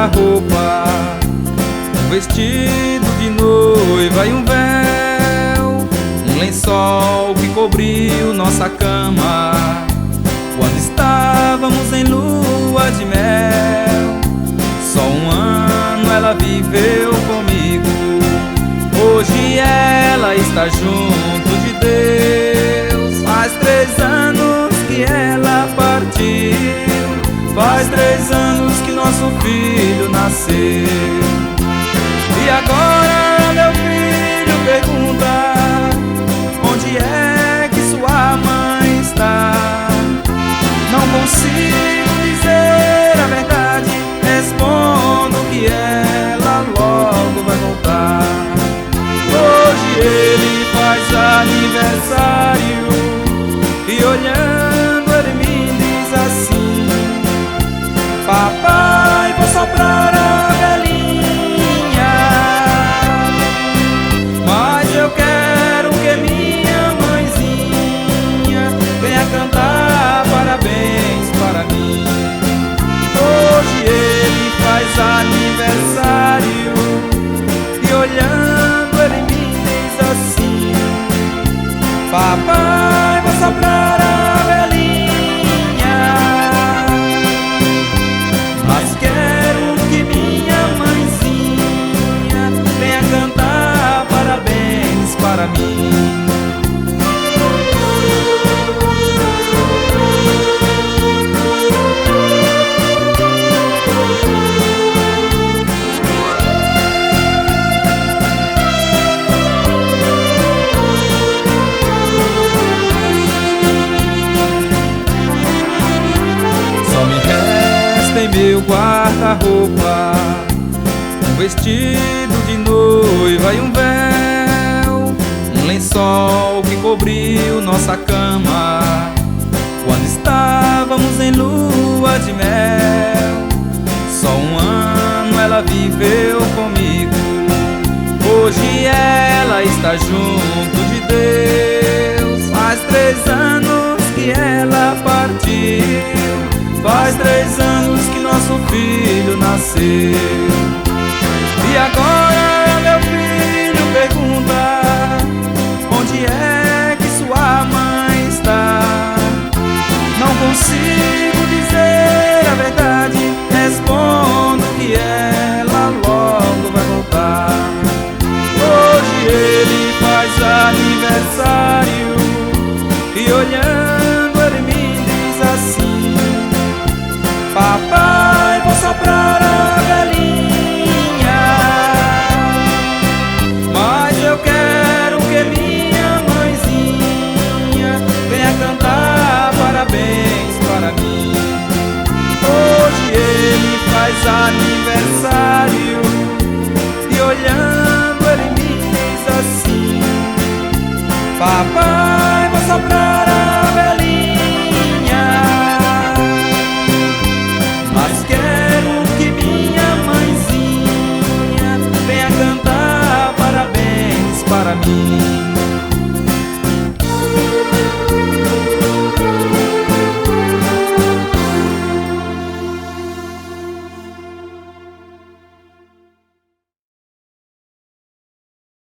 guarda-roupa, um vestido de noiva e um véu, um lençol que cobriu nossa cama quando estávamos em lua de mel. Só um ano ela viveu comigo, hoje ela está junto de Deus. Faz 3 anos que ela partiu, faz 3 anos que nosso filho nasceu. E agora meu filho pergunta: onde é que sua mãe está? Não consigo dizer a verdade, respondo que ela logo vai voltar. Hoje ele faz aniversário e olhando ele me diz assim: papai, vou soprar a velhinha, mas eu quero que minha mãezinha venha cantar parabéns para mim. Hoje ele faz aniversário e olhando ele me diz assim: papai, vou soprar a velhinha, mas quero que minha mãezinha venha cantar parabéns para mim. Em meu guarda-roupa, um vestido de noiva e um véu, um lençol que cobriu nossa cama quando estávamos em lua de mel. Só um ano ela viveu comigo, hoje ela está junto de Deus. Faz 3 anos que ela partiu, faz 3 anos que nosso filho nasceu. E agora meu filho pergunta: onde é que sua mãe está? Não consigo dizer a verdade, respondo que ela logo vai voltar. Hoje ele faz aniversário e olhando ele me diz assim: papai, vou soprar a velhinha, mas eu quero que minha mãezinha venha cantar parabéns para mim. Hoje ele faz aniversário e olhando ele me diz assim: papai, vou soprar a velhinha, mas quero que minha mãezinha venha cantar parabéns para mim.